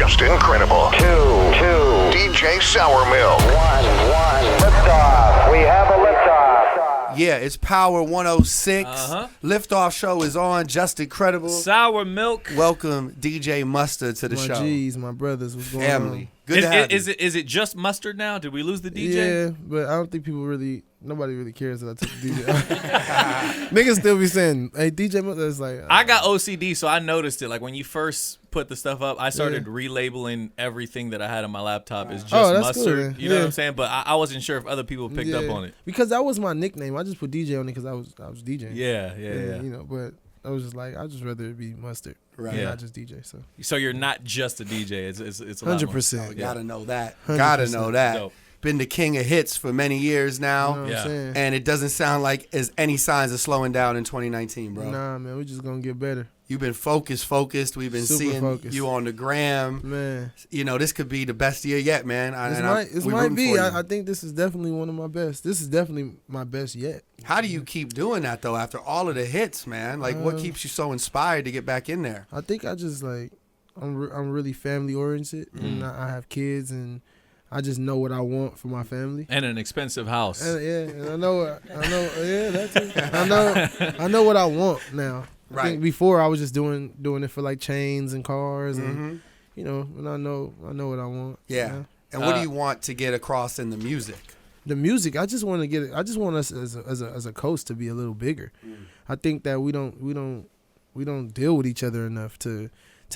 just incredible. Two. DJ Sour Milk. One. Liftoff. We have a liftoff. Yeah, it's Power 106. Liftoff show is on. Just incredible. Sour Milk. Welcome DJ Mustard to the show. My G's, my brothers, what's going Family. on? Good to have you. Is it just Mustard now? Did we lose the DJ? Yeah, but I don't think nobody really cares that I took the DJ. Niggas still be saying, hey, DJ Mustard. It's like, I got OCD, so I noticed it. Like when you first put the stuff up, I started relabeling everything that I had on my laptop as just that's cool, Mustard. man. You know what I'm saying? But I wasn't sure if other people picked up on it. Because that was my nickname. I just put DJ on it because I was DJing. Yeah. You know, but I was just like, I'd just rather it be Mustard. Right. And not just DJ. So you're not just a DJ. It's a lot more. 100%. Oh, gotta know that. 100%. Gotta know that. Dope. Been the king of hits for many years now. You know what I'm saying? And it doesn't sound like there's any signs of slowing down in 2019, bro. Nah, man, we just gonna get better. You've been focused. We've been Super seeing focused. you on the gram. Man. You know, this could be the best year yet, man. This might be. I think this is definitely one of my best. This is definitely my best yet. How do you keep doing that, though, after all of the hits, man? Like, what keeps you so inspired to get back in there? I think I just like, I'm really family oriented, and I have kids, and I just know what I want for my family. And an expensive house. And I know, that's it. I know what I want now. I think before I was just doing it for like chains and cars, and you know, and I know what I want. Yeah. You know? And what do you want to get across in the music? The music, I just want us as a coast to be a little bigger. I think that we don't deal with each other enough to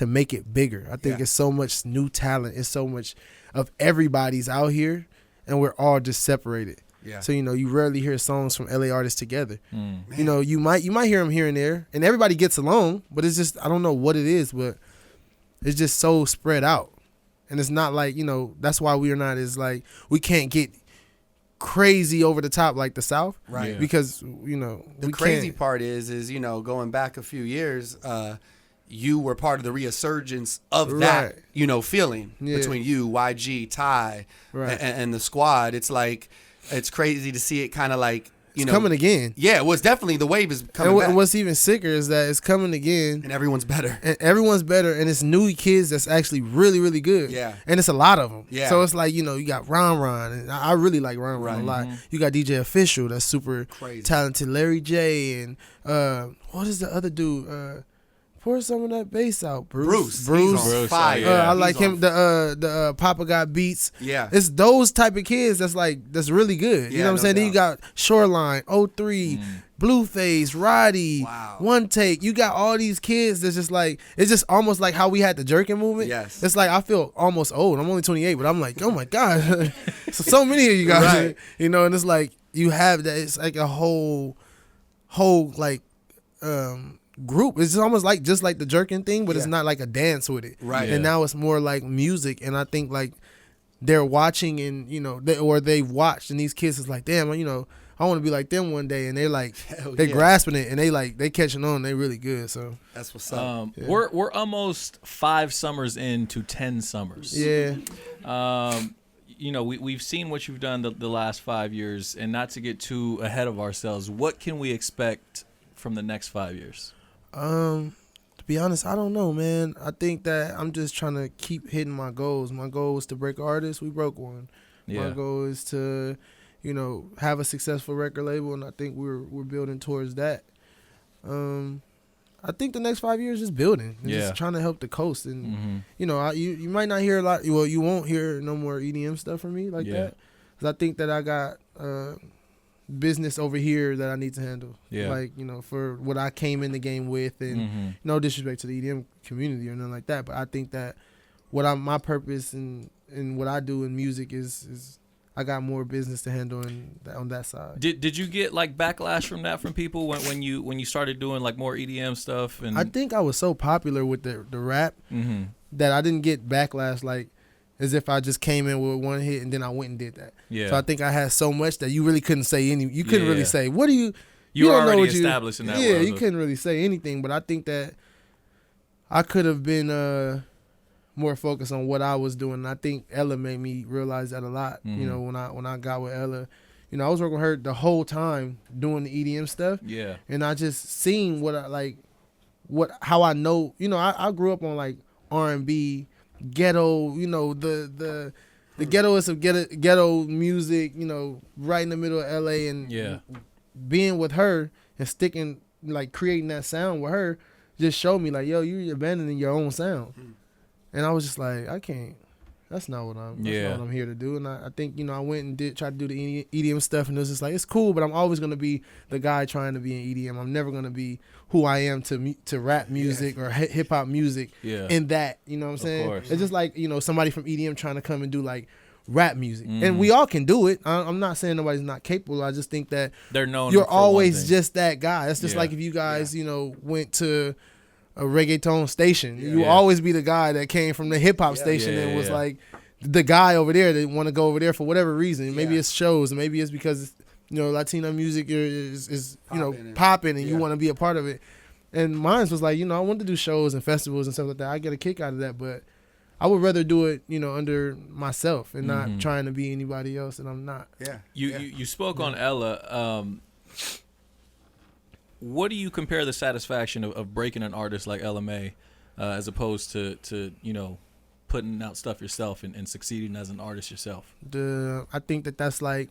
make it bigger. I think it's so much new talent. It's so much of everybody's out here, and we're all just separated. Yeah. So, you know, you rarely hear songs from LA artists together. You know, you might hear them here and there, and everybody gets along, but it's just, I don't know what it is, but it's just so spread out. And it's not like, you know, that's why we are not as like, we can't get crazy over the top like the South. Right. Yeah. Because, you know, The crazy part is, you know, going back a few years, you were part of the resurgence of that, you know, feeling between you, YG, Ty, and the squad. It's like, it's crazy to see it kind of like, you know. coming again. Yeah, it was definitely, the wave is coming back. And what's even sicker is that it's coming again. And everyone's better. And everyone's better, and it's new kids that's actually really, really good. Yeah. And it's a lot of them. Yeah. So it's like, you know, you got Ron, and I really like Ron a lot. You got DJ Official, that's super talented. Larry J, and what is the other dude? Pour some of that bass out, Bruce. He's on fire. I like him. The Papa Got Beats. Yeah. It's those type of kids that's really good. You know what I'm saying? Then you got Shoreline, 03, Blueface, Roddy, One Take. You got all these kids that's just like, it's just almost like how we had the jerking movement. Yes. It's like, I feel almost old. I'm only 28, but I'm like, oh my God. so many of you guys, you know, and it's like, you have that. It's like a whole like, group. It's almost like just like the jerking thing, but it's not like a dance with it. Right. And now it's more like music, and I think like they're watching, and you know, they've watched, and these kids is like, damn, you know, I want to be like them one day, and they're like, they're grasping it, and they catching on. They really good. So that's what's up. We're almost 5 summers into 10 summers. Yeah. You know, we've seen what you've done the last 5 years, and not to get too ahead of ourselves, what can we expect from the next 5 years? To be honest, I don't know, man. I think that I'm just trying to keep hitting my goals. My goal was to break artists. We broke one. My goal is to, you know, have a successful record label, and I think we're building towards that. I think the next 5 years is building, and just trying to help the coast, and you know, you might not hear a lot. Well, you won't hear no more EDM stuff from me like that, because I think that I got business over here that I need to handle. Like, you know, for what I came in the game with, and no disrespect to the EDM community or nothing like that, but I think that my purpose and what I do in music is I got more business to handle on that side. Did you get like backlash from people when you started doing like more EDM stuff? And I think I was so popular with the rap that I didn't get backlash like as if I just came in with one hit and then I went and did that. Yeah. So I think I had so much that you really couldn't say you couldn't really say, what do you You were don't know already what established in that world. Yeah, you couldn't really say anything, but I think that I could have been more focused on what I was doing. And I think Ella made me realize that a lot. You know, when I got with Ella, you know, I was working with her the whole time doing the EDM stuff. Yeah. And I just seen how I know, you know, I grew up on like R&B, ghetto, the ghettoest of ghetto music, right in the middle of LA, and being with her and sticking, like creating that sound with her, just showed me like, yo, you're abandoning your own sound. And I was just like, I can't. That's not what I'm here to do. And I think, I went and tried to do the EDM stuff, and it was just like, it's cool, but I'm always going to be the guy trying to be in EDM. I'm never going to be who I am to rap music or hip hop music in that, you know what I'm saying? It's just like, somebody from EDM trying to come and do like rap music. And we all can do it. I'm not saying nobody's not capable. I just think that they're known you're always just that guy. It's just like if you guys, went to a reggaeton station. You will always be the guy that came from the hip hop station and was like the guy over there that want to go over there for whatever reason. Maybe it's shows, and maybe it's because Latino music is popping, and you want to be a part of it. And mine was like, I wanted to do shows and festivals and stuff like that. I get a kick out of that, but I would rather do it, under myself and not trying to be anybody else, and I'm not. Yeah. You spoke on Ella. What do you compare the satisfaction of breaking an artist like Ella May as opposed to putting out stuff yourself and succeeding as an artist yourself? I think that's like,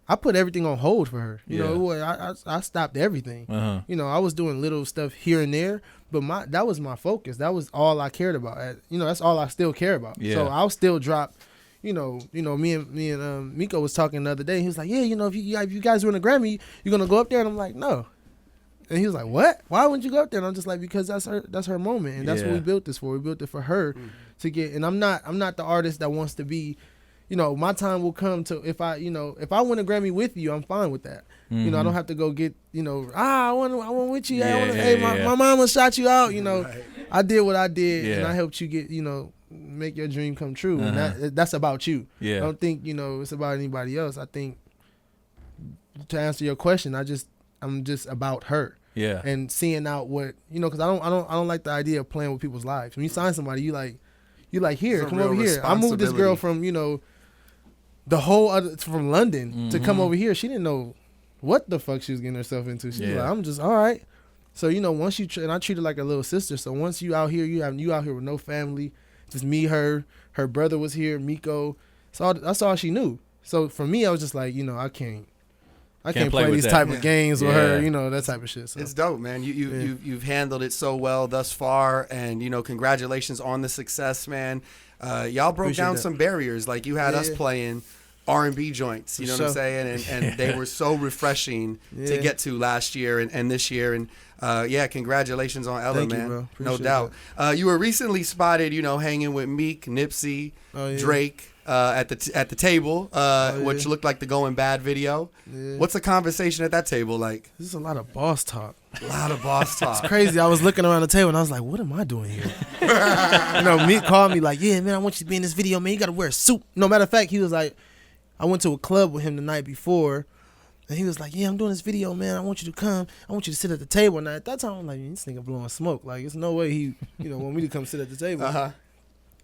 I put everything on hold for her. I stopped everything. I was doing little stuff here and there, but that was my focus. That was all I cared about. That's all I still care about. Yeah. So I'll still drop. Me and Miko was talking the other day. He was like, "Yeah, if you guys win a Grammy, you're gonna go up there." And I'm like, "No." And he was like, "What? Why wouldn't you go up there?" And I'm just like, "Because that's her moment, and that's what we built this for. We built it for her to get." And I'm not the artist that wants to be. My time will come to if I win a Grammy with you, I'm fine with that. I don't have to go get I want with you. My mama shot you out. Right. I did what I did, and I helped you get make your dream come true, and that's about you. I don't think it's about anybody else. I think, to answer your question, I'm just about her. Yeah. And seeing out what because I don't like the idea of playing with people's lives. When you sign somebody, you like here, come over here. I moved this girl from the whole other from London to come over here. She didn't know what the fuck she was getting herself into. She was like, I'm just all right. So once you and I treat her like a little sister. So once you out here, you out here with no family, just me, her brother was here, Miko. So that's all she knew. So for me, I was just like, I can't play these type of games with her, that type of shit. So. It's dope, man. You've handled it so well thus far, and congratulations on the success, man. Y'all broke Appreciate down that. some barriers. Like you had us playing R&B joints, you know what I'm saying, and they were so refreshing to get to last year and this year. And congratulations on Ella, man. You, no doubt. You were recently spotted, hanging with Meek, Nipsey, Drake. At the table, which looked like the Going Bad video. Yeah. What's the conversation at that table like? This is a lot of boss talk. A lot of boss talk. It's crazy. I was looking around the table and I was like, what am I doing here? Meek called me like, yeah, man, I want you to be in this video, man. You got to wear a suit. No, matter of fact, he was like, I went to a club with him the night before, and he was like, yeah, I'm doing this video, man. I want you to come. I want you to sit at the table. And at that time, I'm like, this nigga blowing smoke. Like, there's no way he, want me to come sit at the table.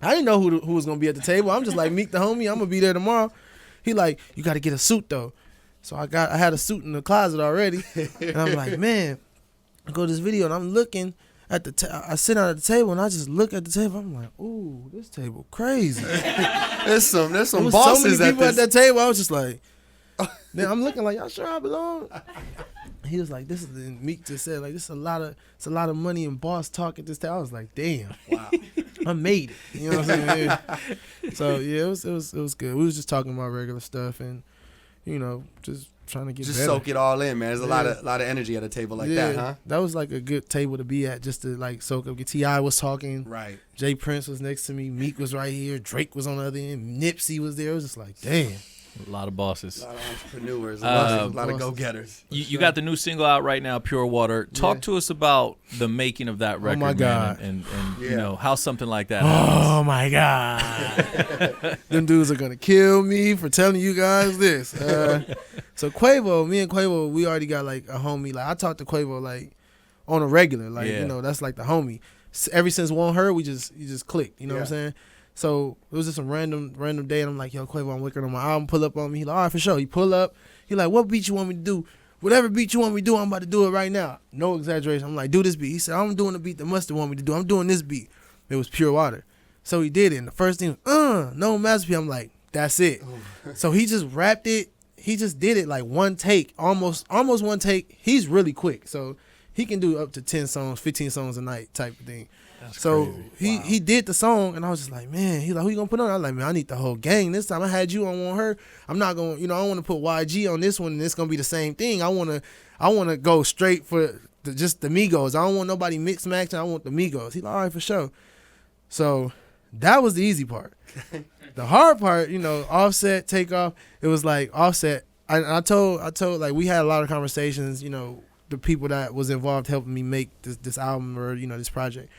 I didn't know who was going to be at the table. I'm just like, Meek the homie, I'm going to be there tomorrow. He like, you got to get a suit, though. So I had a suit in the closet already. And I'm like, man, I go to this video, and I'm looking at I sit down at the table, and I just look at the table. I'm like, ooh, this table crazy. There's some bosses so many people at that table. I was just like, then I'm looking like, y'all sure I belong? He was like, this is the Meek just said, like, it's a lot of money and boss talk at this table. I was like, damn. Wow. I made it. You know what I'm saying? Yeah. So yeah, it was good. We was just talking about regular stuff and just trying to get just better. Soak it all in, man. There's a lot of energy at a table like that, huh? That was like a good table to be at, just to like soak up. T.I. was talking. Right. Jay Prince was next to me. Meek was right here. Drake was on the other end. Nipsey was there. It was just like, damn. A lot of bosses. A lot of entrepreneurs. A lot of go-getters. You got the new single out right now, Pure Water. Talk to us about the making of that record, my God. man, and how something like that happens. Oh, my God. Them dudes are going to kill me for telling you guys this. So Quavo, me and Quavo, we already got like a homie. Like I talk to Quavo like on a regular. Like, that's like the homie. Ever since Won't Hurt, you just clicked. You know what I'm saying? So it was just some random day, and I'm like, yo, Quavo, I'm working on my album. Pull up on me. He like, all right, for sure. He pull up. He like, what beat you want me to do? Whatever beat you want me to do, I'm about to do it right now. No exaggeration. I'm like, do this beat. He said, I'm doing the beat that Mustard want me to do. I'm doing this beat. It was Pure Water. So he did it. And the first thing, no masterpiece. I'm like, that's it. So he just rapped it. He just did it like one take, almost one take. He's really quick. So he can do up to 10 songs, 15 songs a night type of thing. That's so crazy. he did the song, and I was just like, man, he's like, who you gonna put on? I was like, man, I need the whole gang this time. I had you on her. I'm not gonna, I don't want to put YG on this one, and it's gonna be the same thing. I wanna go straight for just the Migos. I don't want nobody mix matching. I want the Migos. He's like, all right, for sure. So that was the easy part. The hard part, Offset, Takeoff. It was like Offset. I told like we had a lot of conversations. The people that was involved helping me make this album or this project.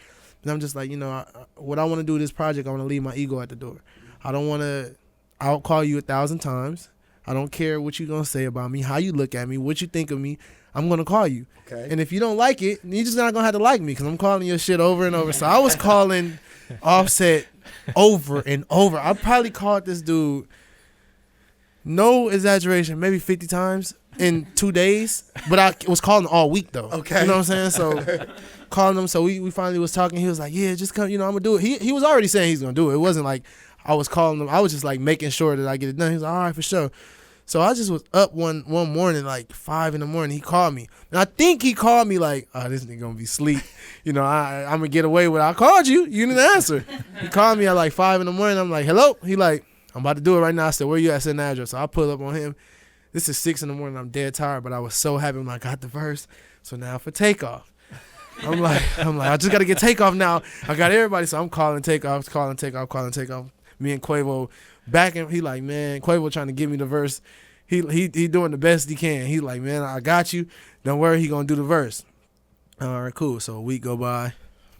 And I'm just like, what I want to do with this project, I want to leave my ego at the door. I don't want to outcall you 1,000 times. I don't care what you're going to say about me, how you look at me, what you think of me. I'm going to call you. Okay. And if you don't like it, you're just not going to have to like me because I'm calling your shit over and over. So I was calling Offset over and over. I probably called this dude, no exaggeration, maybe 50 times in 2 days. But I was calling all week, though. Okay. You know what I'm saying? So calling him. So we finally was talking. He was like, yeah, just come, I'm going to do it. He was already saying he's going to do it. It wasn't like I was calling him. I was just like making sure that I get it done. He was like, all right, for sure. So I just was up one morning, like 5 a.m. He called me. And I think he called me like, oh, this nigga going to be asleep. I'm going to get away with it. I called you. You didn't answer. He called me at like 5 a.m. I'm like, hello? He like, I'm about to do it right now. I said, where you at? Send the address. So I pull up on him. This is 6 a.m. I'm dead tired, but I was so happy when I got the verse. So now for Takeoff. I'm like, I just got to get Takeoff now. I got everybody. So I'm calling Takeoff. Me and Quavo back, and he like, man, Quavo trying to give me the verse. He doing the best he can. He like, man, I got you. Don't worry, he gonna do the verse. All right, cool. So a week go by,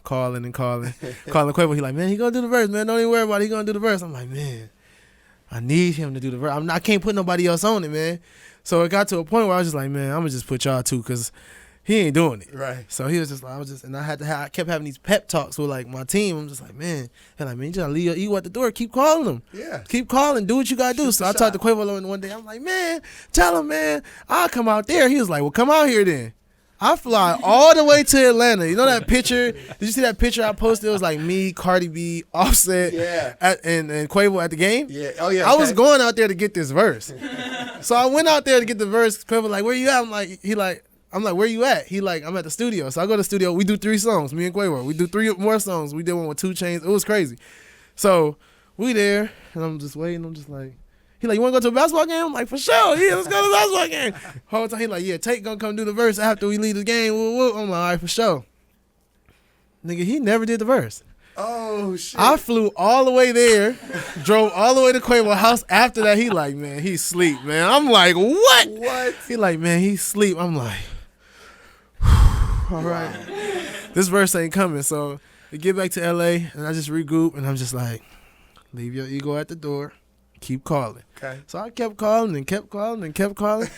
calling Quavo. He like, man, he gonna do the verse, man. Don't even worry about it. He gonna do the verse. I'm like, man, I need him to do the verse. I can't put nobody else on it, man. So it got to a point where I was just like, man, I'm gonna just put y'all two because he ain't doing it. Right. So he was just like, I kept having these pep talks with like my team. I'm just like, man, you just gotta leave your ego at the door. Keep calling him. Yeah. Keep calling. Do what you gotta do. So I talked to Quavo one day. I'm like, man, tell him, man, I'll come out there. He was like, well, come out here then. I fly all the way to Atlanta. You know that picture? Did you see that picture I posted? It was like me, Cardi B, Offset, and Quavo at the game. Yeah. Oh yeah. I was going out there to get this verse. So I went out there to get the verse. Quavo like, where you at? I'm like, where you at? He like, I'm at the studio. So I go to the studio. We do 3 songs, me and Quavo. We do 3 more songs. We did one with 2 Chainz. It was crazy. So we there, and I'm just waiting. I'm just like, he like, you want to go to a basketball game? I'm like, for sure. Yeah, let's go to the basketball game. Whole time he like, yeah, Tate gonna come do the verse after we leave the game. Woo, woo. I'm like, all right, for sure. Nigga, he never did the verse. Oh, shit. I flew all the way there, drove all the way to Quavo's house. After that, he like, man, he sleep, man. I'm like, what? What? He like, man, he sleep. I'm like, all right, this verse ain't coming. So we get back to LA, and I just regroup, and I'm just like, leave your ego at the door, keep calling. Okay. So I kept calling and kept calling and kept calling.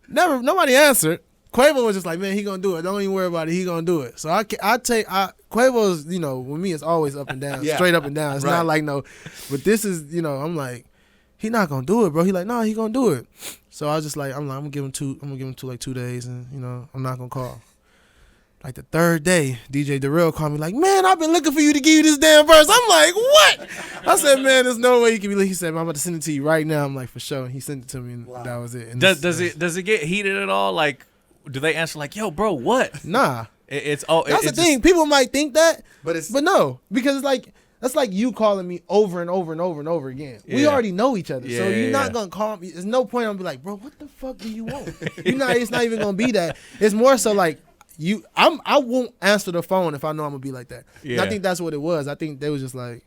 Nobody answered. Quavo was just like, man, he gonna do it. Don't even worry about it. He gonna do it. So Quavo's, with me, it's always up and down, straight up and down. It's not like no, but this is, I'm like, he not gonna do it, bro. He like, no, he gonna do it. So I was just like, I'm gonna give him 2 days, and I'm not gonna call. Like the 3rd day, DJ Darrell called me like, man, I've been looking for you to give you this damn verse. I'm like, what? I said, man, there's no way you can be. He said, man, I'm about to send it to you right now. I'm like, for sure. And he sent it to me, and that was it. And does it get heated at all? Like, do they answer like, yo, bro, what? Nah. That's the thing. People might think that, but no, because it's like, that's like you calling me over and over and over and over again. Yeah. We already know each other. So you're not going to call me. There's no point. I'm going to be like, bro, what the fuck do you want? It's not even going to be that. It's more so like, I won't answer the phone if I know I'm going to be like that. Yeah. And I think that's what it was. I think they was just like,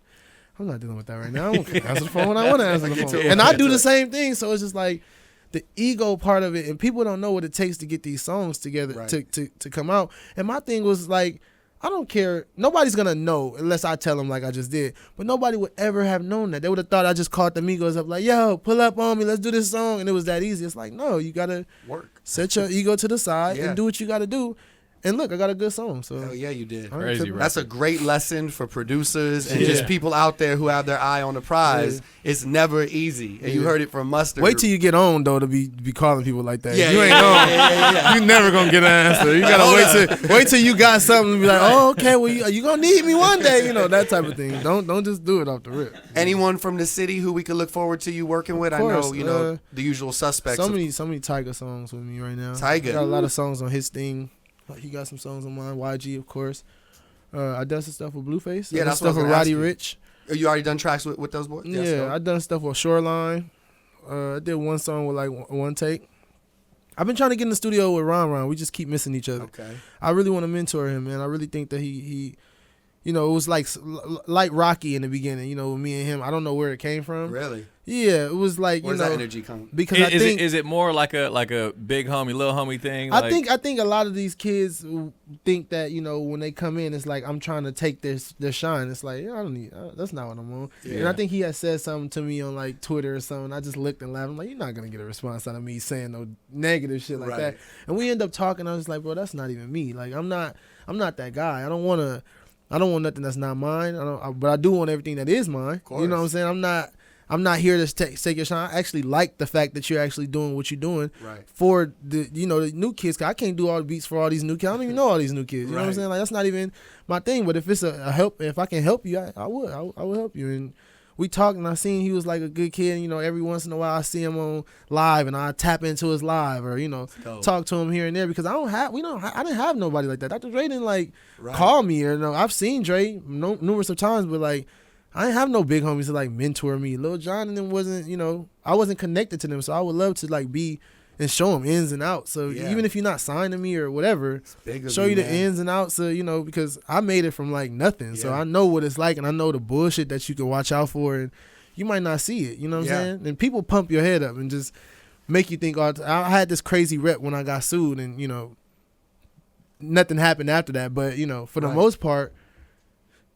I'm not dealing with that right now. I won't answer the phone when I want to answer the phone. And I do the same thing. So it's just like the ego part of it. And people don't know what it takes to get these songs together to come out. And my thing was like, I don't care. Nobody's going to know unless I tell them like I just did. But nobody would ever have known that. They would have thought I just called the Migos up like, yo, pull up on me. Let's do this song. And it was that easy. It's like, no, you got to set your ego to the side and do what you got to do. And look, I got a good song. So hell yeah, you did. Crazy, That's a great lesson for producers and just people out there who have their eye on the prize. Yeah. It's never easy, and you heard it from Mustard. Wait till you get on though to be calling people like that. Yeah, you ain't on. You never gonna get an answer. You gotta wait till you got something to be like, oh, okay, well you gonna need me one day. You know, that type of thing. Don't just do it off the rip. Anyone from the city who we could look forward to you working with? Course, I know the usual suspects. So many Tiger songs with me right now. Tiger got a lot of songs on his thing. He got some songs on mine. YG, of course. I done some stuff with Blueface. Yeah, that's stuff with Roddy Ricch. You already done tracks with those boys? Yeah, I done stuff with Shoreline. I did one song with like one take. I've been trying to get in the studio with Ron. We just keep missing each other. Okay. I really want to mentor him, man. I really think that he you know, it was like Rocky in the beginning, you know, with me and him. I don't know where it came from. Really? Yeah, it was like, where's that energy come? Because is it more like a big homie, little homie thing? I think a lot of these kids think that, you know, when they come in, it's like I'm trying to take their shine. It's like, I don't need. That's not what I'm on. Yeah. And I think he had said something to me on like Twitter or something. I just looked and laughed. I'm like, you're not gonna get a response out of me saying no negative shit like that. And we end up talking. I was like, bro, that's not even me. Like I'm not that guy. I don't want nothing that's not mine. But I do want everything that is mine. You know what I'm saying? I'm not here to take your shine. I actually like the fact that you're actually doing what you're doing for the new kids. 'Cause I can't do all the beats for all these new kids. I don't even know all these new kids. You know what I'm saying? Like that's not even my thing. But if it's a help, if I can help you, I would. I would help you. And we talked, and I seen he was like a good kid. And, you know, every once in a while I see him on live, and I tap into his live, or talk to him here and there, because I didn't have nobody like that. Dr. Dre didn't call me, or I've seen Dre numerous of times, but like I didn't have no big homies to like mentor me. Lil Jon and them wasn't, I wasn't connected to them, so I would love to like be and show them ins and outs. So even if you're not signed to me or whatever, show you the ins and outs. So because I made it from like nothing, so I know what it's like, and I know the bullshit that you can watch out for, and you might not see it. You know what I'm saying? And people pump your head up and just make you think. Oh, I had this crazy rep when I got sued, and nothing happened after that. But for the most part,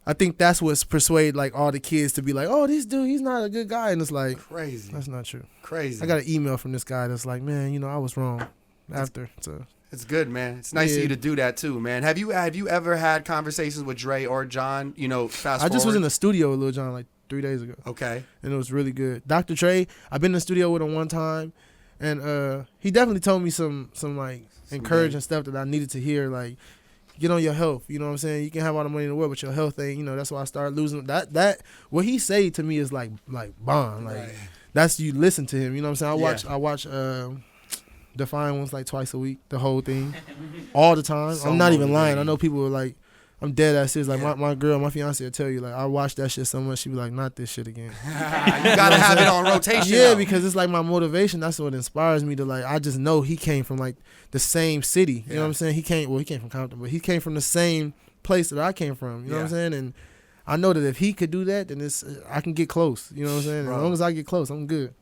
I think that's what's persuade like all the kids to be like, oh, this dude, he's not a good guy, and it's like crazy. That's not true. Crazy. I got an email from this guy that's like, man, I was wrong after. So it's good, man. It's nice of you to do that too, man. Have you ever had conversations with Dre or John? Fast I just was in the studio with Lil Jon like 3 days ago. Okay. And it was really good. Dr. Dre, I've been in the studio with him one time, and he definitely told me some like encouraging stuff that I needed to hear, like, get on your health. You know what I'm saying? You can have all the money in the world, but your health ain't. That's why I started losing. That what he say to me is like bomb. Like that's, you listen to him. You know what I'm saying? I watch Define Ones like twice a week, the whole thing, all the time. I'm not even lying. I know people are like, I'm dead ass serious. Like my girl, my fiance will tell you, like, I watch that shit so much, she be like, not this shit again. You gotta have it on rotation. Yeah, though. because it's like my motivation. That's what inspires me to, like, I just know he came from like the same city. You know what I'm saying? He came from Compton, but he came from the same place that I came from. You know what I'm saying? And I know that if he could do that, then I can get close. You know what I'm saying? Bro. As long as I get close, I'm good.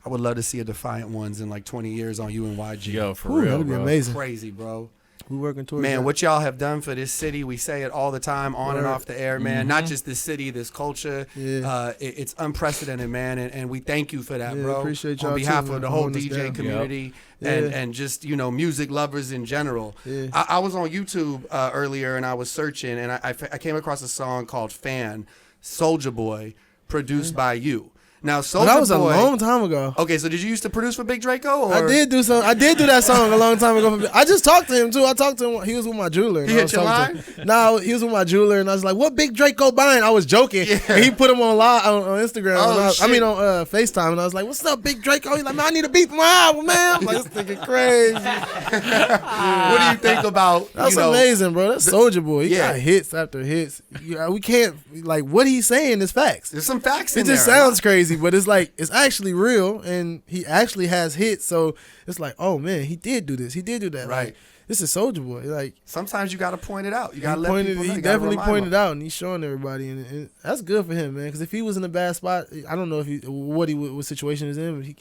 I would love to see a Defiant Ones in like 20 years on you and YG. Yo, for real, that'd be amazing. Crazy, bro. We working towards man, that. what y'all have done for this city, we say it all the time, on and off the air, man. Not just this city, this culture. Yeah. It's unprecedented, man, and we thank you for that, bro. Appreciate y'all on behalf too, of the whole DJ community and just music lovers in general. Yeah. I was on YouTube earlier, and I was searching, and I came across a song called "Fan," Soulja Boy, produced by you. Now, Soulja Boy. That was a long time ago. Okay, so did you used to produce for Big Draco? Or? I did do that song a long time ago. I just talked to him too. I talked to him. He was with my jeweler. He hit your line? No, he was with my jeweler, and I was like, "What Big Draco buying?" I was joking. Yeah. And he put him on live on Instagram. On FaceTime, and I was like, "What's up, Big Draco?" He's like, "Man, I need a beat for my album, man." I'm like, "This nigga crazy." What do you think about? That's amazing, bro. That's Soulja Boy. He got hits after hits. We can't what he's saying is facts. There's some facts in there. It just sounds crazy, but it's like it's actually real, and he actually has hits. So it's like, oh man, he did do this. He did do that. Right. Like, this is Soulja Boy. Like sometimes you got to point it out. You got to let people know. He definitely pointed out, and he's showing everybody, and that's good for him, man. Because if he was in a bad spot, I don't know what situation is in. But he,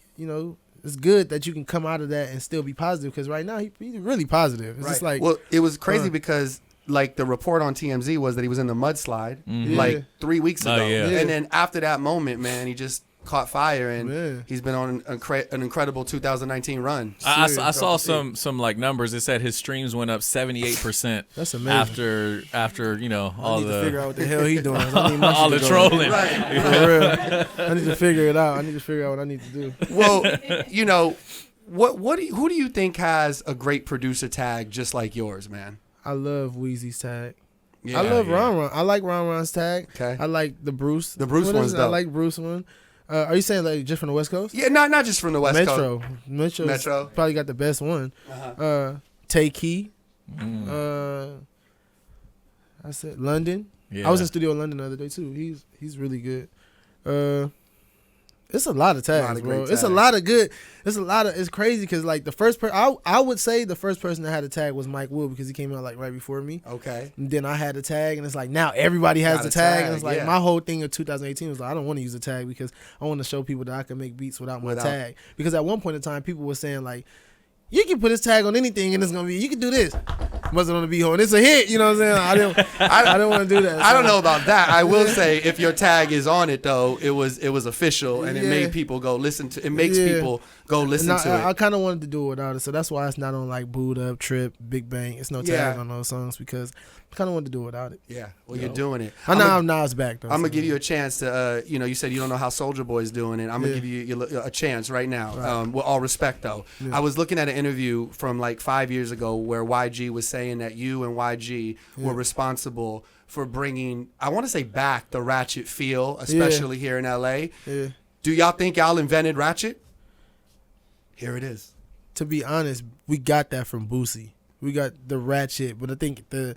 it's good that you can come out of that and still be positive. Because right now he's really positive. It's just like, well, it was crazy because. Like the report on TMZ was that he was in the mudslide like 3 weeks ago. And then after that moment, man, he just caught fire, and he's been on an incredible 2019 run. I saw some like numbers. It said his streams went up 78%. That's amazing. After you know all I need to figure out what the hell he doing. all the trolling. Right. For real. I need to figure it out. I need to figure out what I need to do. Well, you know, who do you think has a great producer tag just like yours, man? I love Weezy's tag. Yeah, I love Ron. I like Ron's tag. Okay. I like the Bruce. The Bruce one's dope. I like Bruce one. Are you saying like just from the West Coast? Yeah, not just from the West Coast. Metro probably got the best one. Tay Key. I said London. Yeah. I was in studio in London the other day too. He's really good. It's a lot of tags, bro. It's a lot of good. It's crazy because like the first person, I would say the first person that had a tag was Mike Wood because he came out like right before me. Okay. And then I had a tag, and it's like now everybody has the tag, and it's like my whole thing of 2018 was like I don't want to use a tag because I want to show people that I can make beats without my tag. Because at one point in time, people were saying like, you can put this tag on anything and it's gonna be. You can do this. Must on the beat hole and it's a hit. You know what I'm saying? I don't want to do that. I don't know about that. I will say if your tag is on it though, it was official and it made people go listen to. It makes people go listen to it. I kind of wanted to do it without it, so that's why it's not on like Boot Up, Trip, Big Bang. It's no tag on those songs because I kind of wanted to do it without it. Yeah, well you're doing it. I know I'm Nas back though. I'm gonna give you a chance to. You said you don't know how Soulja Boy's doing it. I'm gonna give you a chance right now. Right. With all respect though, I was looking at an interview from like 5 years ago where YG was saying that you and YG were responsible for bringing, I want to say, back the Ratchet feel, especially here in LA. Yeah. Do y'all think y'all invented Ratchet? Here it is. To be honest, we got that from Boosie. We got the Ratchet, but I think the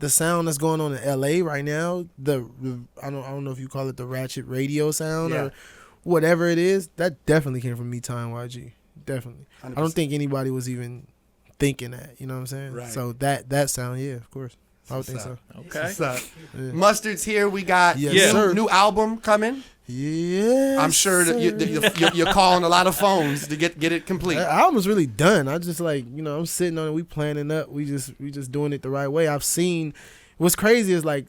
sound that's going on in LA right now, I don't know if you call it the Ratchet radio sound or whatever it is, that definitely came from Me Time YG. Definitely. 100%. I don't think anybody was even thinking that, you know what I'm saying? Right. So that sound, of course. I would think so. Okay. Mustard's here. We got new album coming. Yeah. I'm sure that you're calling a lot of phones to get it complete. The album's really done. I just like, I'm sitting on it. We planning up. We just doing it the right way. I've seen. What's crazy is like,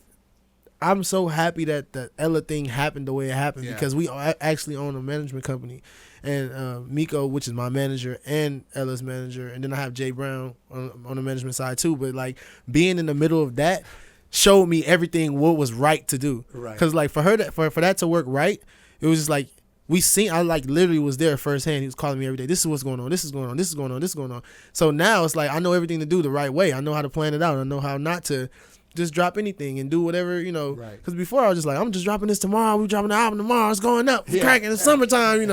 I'm so happy that the Ella thing happened the way it happened because we actually own a management company. And Miko, which is my manager, and Ella's manager, and then I have Jay Brown on the management side too. But like being in the middle of that showed me everything what was right to do. Right. Because like for that to work right, it was just like I like literally was there firsthand. He was calling me every day. This is what's going on. This is going on. This is going on. This is going on. So now it's like I know everything to do the right way. I know how to plan it out. I know how not to just drop anything and do whatever, Right. Because before I was just like, I'm just dropping this tomorrow. We dropping the album tomorrow. It's going up. It's cracking. It's summertime,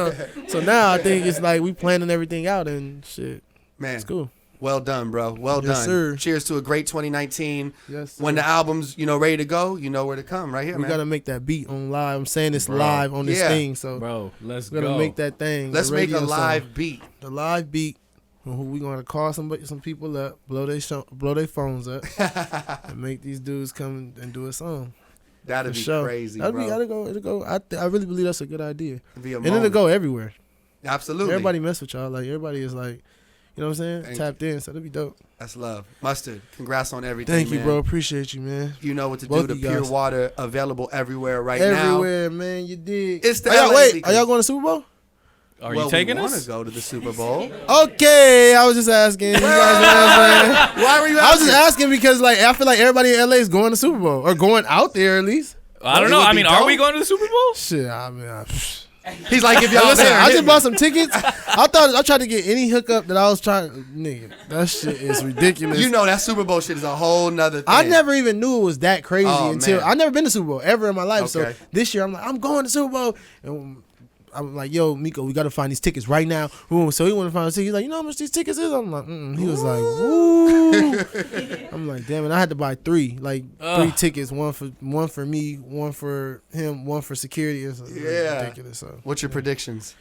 So now I think it's like we planning everything out and shit. Man, it's cool. Well done, bro. Well done. Sir. Cheers to a great 2019. Yes, sir. When the album's, ready to go, you know where to come. Right here, we man. got to make that beat on live. I'm saying it's live on this thing. So, bro, let's go. We got to make that thing. Let's make a live beat. The live beat. We gonna call some people up, blow their phones up, and make these dudes come and do a song. That'd be crazy, bro. It'll go. I really believe that's a good idea. And it'll go everywhere. Absolutely. Everybody mess with y'all. Like everybody is like, you know what I'm saying? Tapped in, so it'll be dope. That's love. Mustard, congrats on everything. Thank you, man. Bro. Appreciate you, man. You know what to do. The pure water available everywhere now. Everywhere, man. You did. It's the Are y'all going to Super Bowl? Are you taking us? I want to go to the Super Bowl. Okay, I was just asking. You guys Why were you asking? I was just asking because like I feel like everybody in LA is going to Super Bowl or going out there at least. I don't know. I mean, are we going to the Super Bowl? Shit, I mean, he's like, if y'all listen, there, I just bought some tickets. I tried to get any hookup that I was trying. Nigga, that shit is ridiculous. That Super Bowl shit is a whole nother thing. I never even knew it was that crazy until man. I never been to Super Bowl ever in my life. Okay. So this year I'm like, I'm going to Super Bowl. And I'm like, yo, Miko, we got to find these tickets right now. So he wanted to find the tickets. He's like, you know how much these tickets is? I'm like, He was like, woo. I'm like, damn it. I had to buy three tickets. One for me, one for him, one for security. It's ridiculous. So, what's your predictions?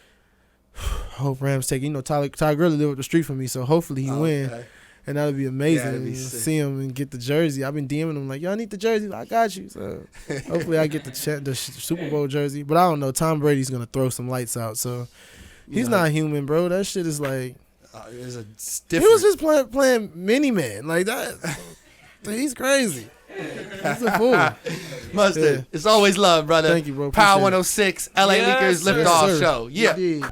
Hope Rams take. Ty Gurley live up the street from me, so hopefully he win. Okay. And that would be amazing to see him and get the jersey. I've been DMing him like, y'all need the jersey. I got you. So hopefully I get the Super Bowl jersey. But I don't know. Tom Brady's going to throw some lights out. So he's not human, bro. That shit is like. He was just playing mini-man. Like that. He's crazy. He's a fool. Mustard. It's always love, brother. Thank you, bro. Power Appreciate it. 106, LA Leakers Yes, Liftoff sir. Show. Yeah. Indeed.